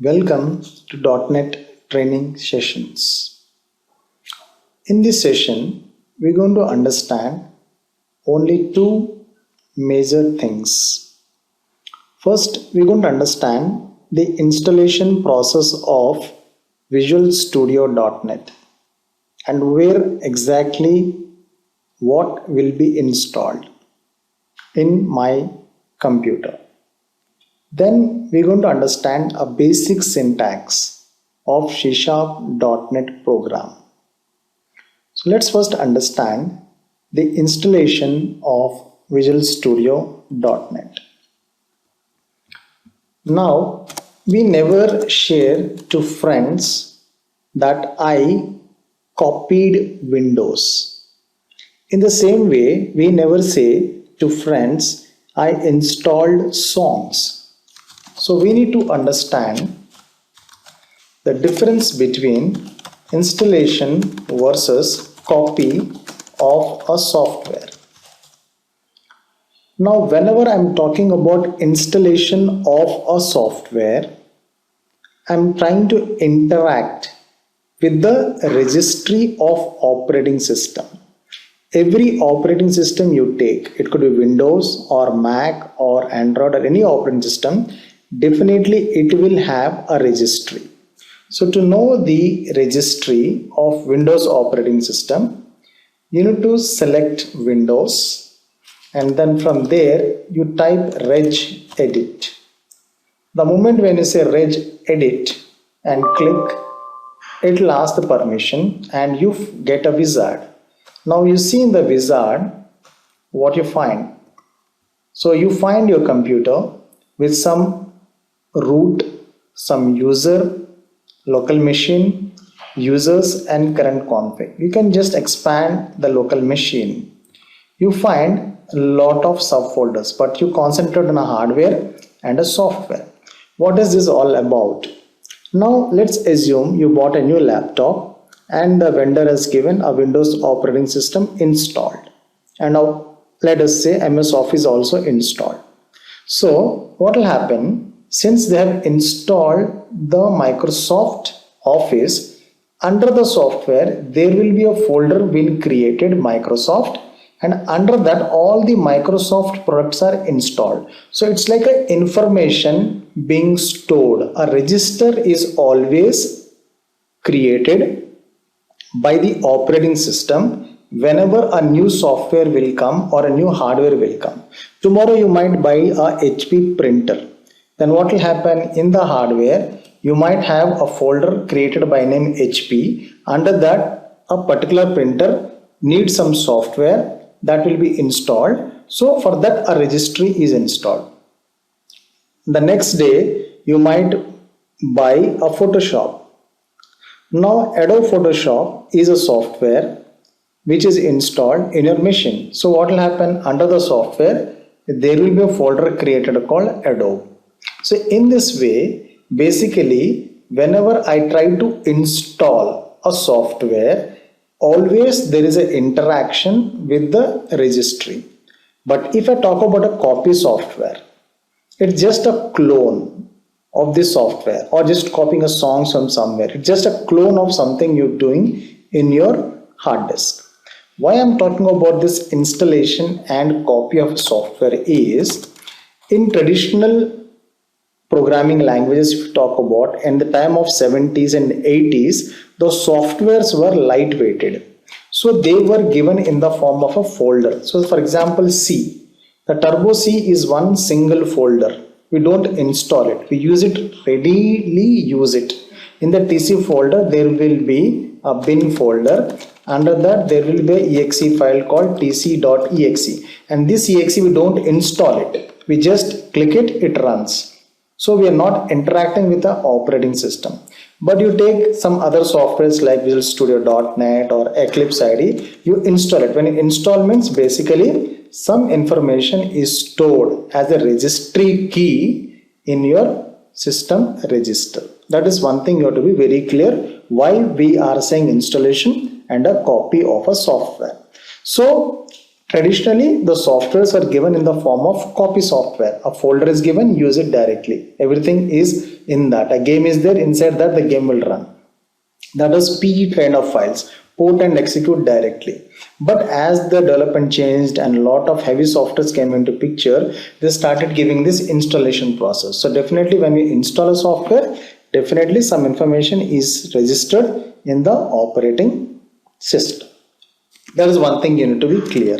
Welcome to .NET training sessions. In this session, we're going to understand only two major things. First, we're going to understand the installation process of Visual Studio .NET and where exactly what will be installed in my computer. Then we're going to understand a basic syntax of C# .NET program. So let's first understand the installation of Visual Studio .NET. Now, we never share to friends that I copied Windows. In the same way, we never say to friends I installed songs. So we need to understand the difference between installation versus copy of a software. Now, whenever I'm talking about installation of a software, I'm trying to interact with the registry of operating system. Every operating system you take, it could be Windows or Mac or Android or any operating system, definitely it will have a registry. So to know the registry of Windows operating system, you need to select Windows and then from there you type regedit. The moment when you say regedit and click, it will ask the permission and you get a wizard. Now you see in the wizard what you find. So you find your computer with some root, some user, local machine, users and current config. You can just expand the local machine. You find a lot of subfolders, but you concentrate on a hardware and a software. What is this all about? Now let's assume you bought a new laptop and the vendor has given a Windows operating system installed. And now let us say MS Office also installed. So what will happen? Since they have installed the Microsoft Office, under the software there will be a folder been created Microsoft, and under that all the Microsoft products are installed. So it's like an information being stored. A register is always created by the operating system whenever a new software will come or a new hardware will come. Tomorrow you might buy a HP printer. Then what will happen in the hardware? You might have a folder created by name HP. Under that, a particular printer needs some software that will be installed. So for that, a registry is installed. The next day, you might buy a Photoshop. Now, Adobe Photoshop is a software which is installed in your machine. So what will happen under the software? There will be a folder created called Adobe. So in this way, basically, whenever I try to install a software, always there is an interaction with the registry. But if I talk about a copy software, it's just a clone of the software or just copying a song from somewhere. It's just a clone of something you're doing in your hard disk. Why I'm talking about this installation and copy of software is in traditional programming languages, if you talk about in the time of 70s and 80s, those softwares were lightweighted. So they were given in the form of a folder. So for example, C. The Turbo C is one single folder. We don't install it. We use it, readily use it. In the TC folder, there will be a bin folder. Under that, there will be an exe file called tc.exe. And this exe, we don't install it. We just click it, it runs. So we are not interacting with the operating system. But you take some other softwares like Visual Studio .NET or Eclipse IDE, you install it. When you install means basically some information is stored as a registry key in your system register. That is one thing you have to be very clear why we are saying installation and a copy of a software. So Traditionally, the softwares are given in the form of copy software. A folder is given, use it directly. Everything is in that. A game is there, inside that the game will run. That is PE kind of files, port and execute directly. But as the development changed and a lot of heavy softwares came into picture, they started giving this installation process. So definitely when we install a software, definitely some information is registered in the operating system. That is one thing you need to be clear.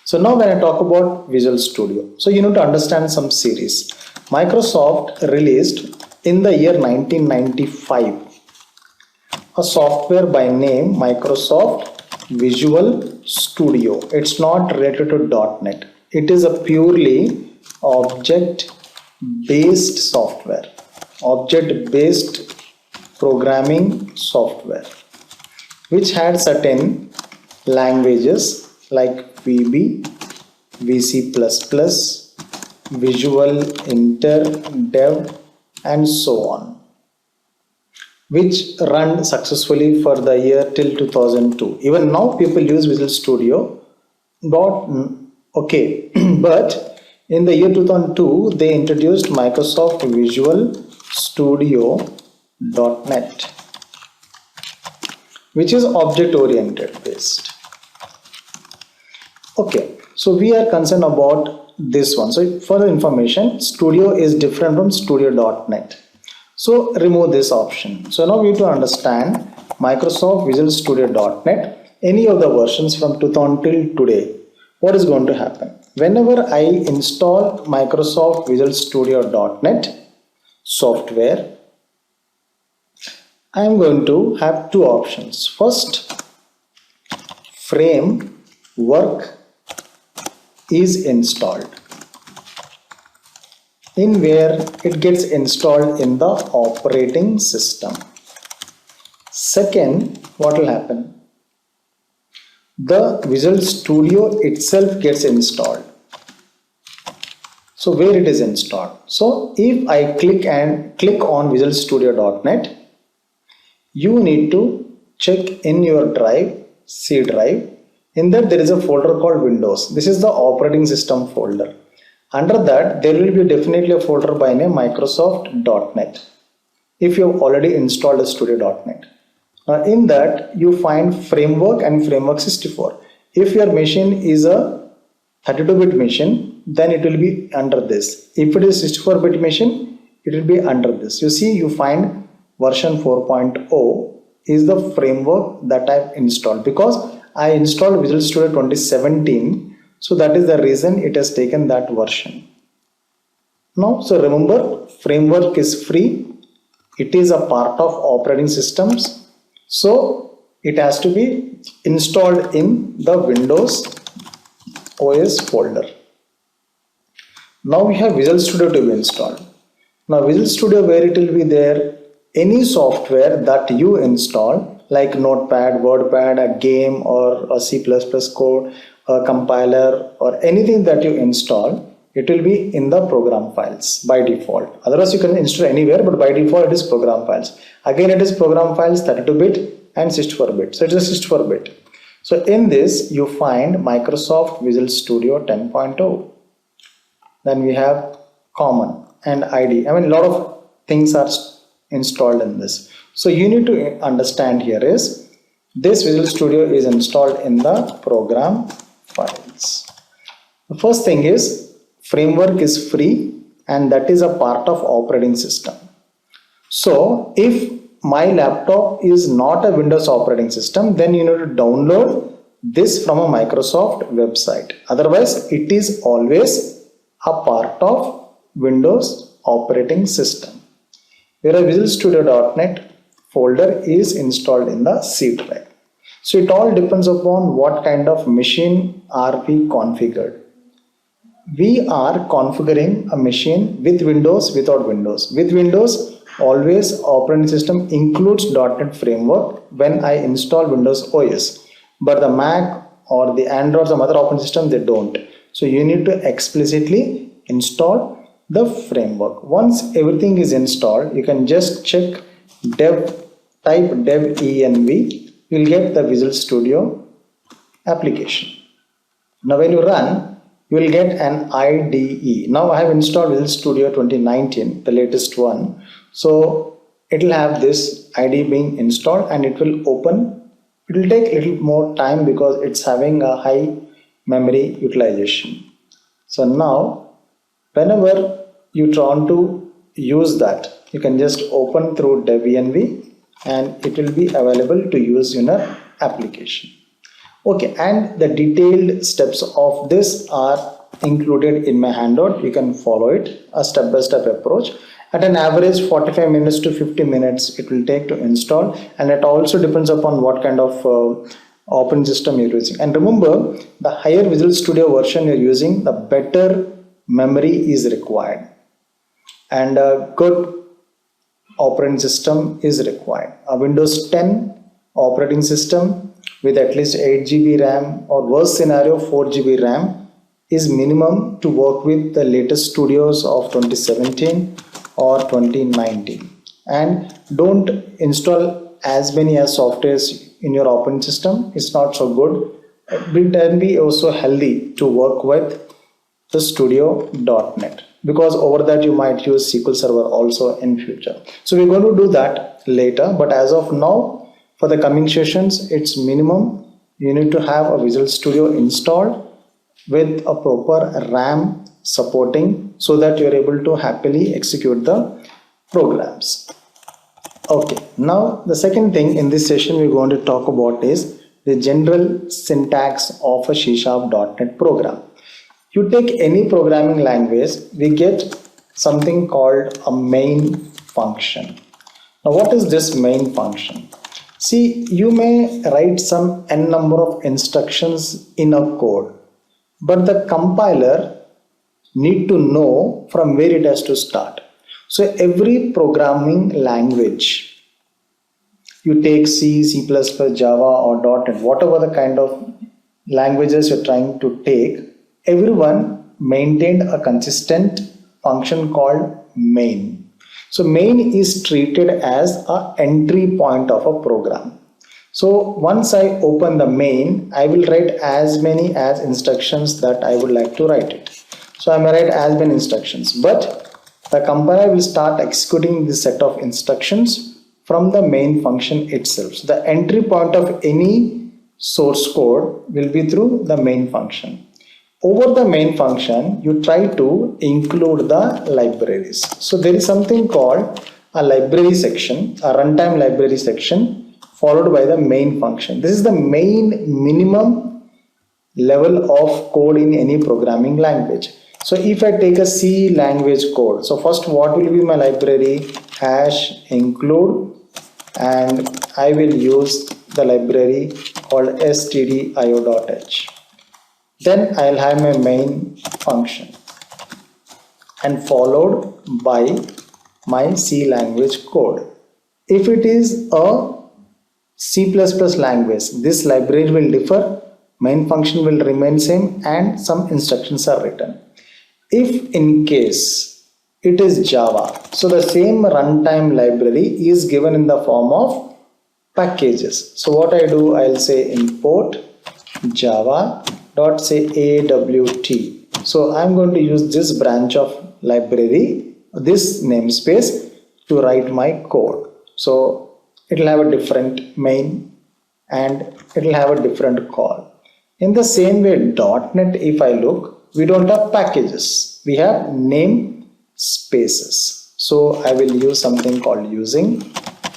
So now when I talk about Visual Studio, so you need to understand some series. Microsoft released in the year 1995 a software by name Microsoft Visual Studio. It's not related to .NET. It is a purely object-based software, object-based programming software, which had certain languages like VB, VC++, Visual, Inter, Dev, and so on, which ran successfully for the year till 2002. Even now people use Visual Studio. Okay, but in the year 2002 they introduced Microsoft Visual Studio .NET, which is object oriented based. Okay, so we are concerned about this one. So for the information, Studio is different from Studio.NET. So remove this option. So now we have to understand Microsoft Visual Studio.NET, any of the versions from 2000 till today. What is going to happen? Whenever I install Microsoft Visual Studio.NET software, I am going to have two options. First, framework is installed, in where it gets installed in the operating system. Second, what will happen? The Visual Studio itself gets installed. So where it is installed? So if I click on Visual Studio.NET, you need to check in your drive, C drive. In that there is a folder called Windows. This is the operating system folder. Under that there will be definitely a folder by name Microsoft.NET if you have already installed a Studio.NET. In that you find framework and framework 64. If your machine is a 32-bit machine, then it will be under this. If it is 64-bit machine, it will be under this. You see, you find version 4.0 is the framework that I have installed, because I installed Visual Studio 2017, so that is the reason it has taken that version. Now, so remember, framework is free. It is a part of operating systems, so it has to be installed in the Windows OS folder. Now we have Visual Studio to be installed. Now Visual Studio, where it will be there, any software that you install like Notepad, WordPad, a game or a C++ code, a compiler or anything that you install, it will be in the program files by default. Otherwise you can install anywhere, but by default it is program files. Again it is program files 32-bit and 64-bit. So it is a 64-bit. So in this you find Microsoft Visual Studio 10.0. Then we have common and ID. I mean, a lot of things are installed in this. So you need to understand here is this Visual Studio is installed in the program files. The first thing is framework is free and that is a part of operating system. So if my laptop is not a Windows operating system, then you need to download this from a Microsoft website. Otherwise it is always a part of Windows operating system. Whereas Visual Studio.NET folder is installed in the C drive. So it all depends upon what kind of machine are we configured. We are configuring a machine with Windows, without Windows. With Windows, always operating system includes .NET framework when I install Windows OS. But the Mac or the Android or some other operating system, they don't. So you need to explicitly install the framework. Once everything is installed, you can just check type dev env, you will get the Visual Studio application. Now when you run, you will get an IDE. Now I have installed Visual Studio 2019, the latest one. So it will have this IDE being installed and it will open. It will take a little more time because it's having a high memory utilization. So now whenever you try to use that, you can just open through dev.env and it will be available to use in a application. Okay, and the detailed steps of this are included in my handout. You can follow it, a step-by-step approach. At an average 45 minutes to 50 minutes it will take to install, and it also depends upon what kind of operating system you're using. And remember, the higher Visual Studio version you're using, the better memory is required and a good operating system is required. A Windows 10 operating system with at least 8 GB RAM or worst scenario 4 GB RAM is minimum to work with the latest studios of 2017 or 2019. And don't install as many as softwares in your operating system. It's not so good. It can be also healthy to work with the Studio.NET, because over that you might use SQL Server also in future. So we're going to do that later, but as of now, for the coming sessions, it's minimum you need to have a Visual Studio installed with a proper RAM supporting so that you're able to happily execute the programs. Okay, now the second thing in this session we're going to talk about is the general syntax of a C#.NET program. You take any programming language, we get something called a main function. Now what is this main function? See, you may write some n number of instructions in a code, but the compiler need to know from where it has to start. So every programming language, you take C, C++, Java or .NET, whatever the kind of languages you're trying to take, everyone maintained a consistent function called main. So main is treated as an entry point of a program. So once I open the main, I will write as many as instructions that I would like to write it. So I may write as many instructions, but the compiler will start executing this set of instructions from the main function itself. So the entry point of any source code will be through the main function. Over the main function, you try to include the libraries. So there is something called a library section, a runtime library section, followed by the main function. This is the main minimum level of code in any programming language. So if I take a C language code, so first what will be my library? Hash include, and I will use the library called stdio.h. Then I'll have my main function and followed by my C language code. If it is a C++ language, this library will differ, main function will remain same and some instructions are written. If in case it is Java, so the same runtime library is given in the form of packages. So what I do, I'll say import Java dot say awt. So I'm going to use this branch of library, this namespace, to write my code. So it will have a different main and it will have a different call. In the same way, .NET, if I look, we don't have packages, we have name spaces. So I will use something called using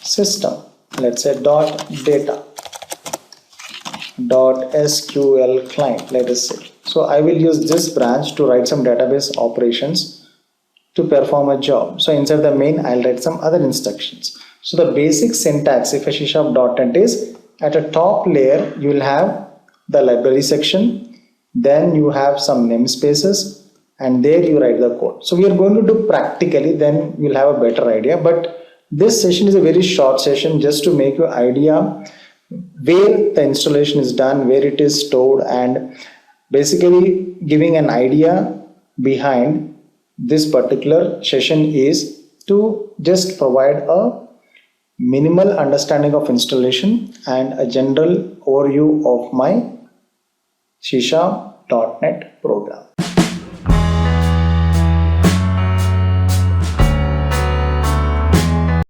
system. Let's say .data. .sql client, let us say. So I will use this branch to write some database operations to perform a job. So inside the main, I'll write some other instructions. So the basic syntax if a C#.NET is, at a top layer you will have the library section, then you have some namespaces, and there you write the code. So we are going to do practically, then we'll have a better idea. But this session is a very short session just to make you idea where the installation is done, where it is stored, and basically giving an idea behind this particular session is to just provide a minimal understanding of installation and a general overview of my C# .NET program.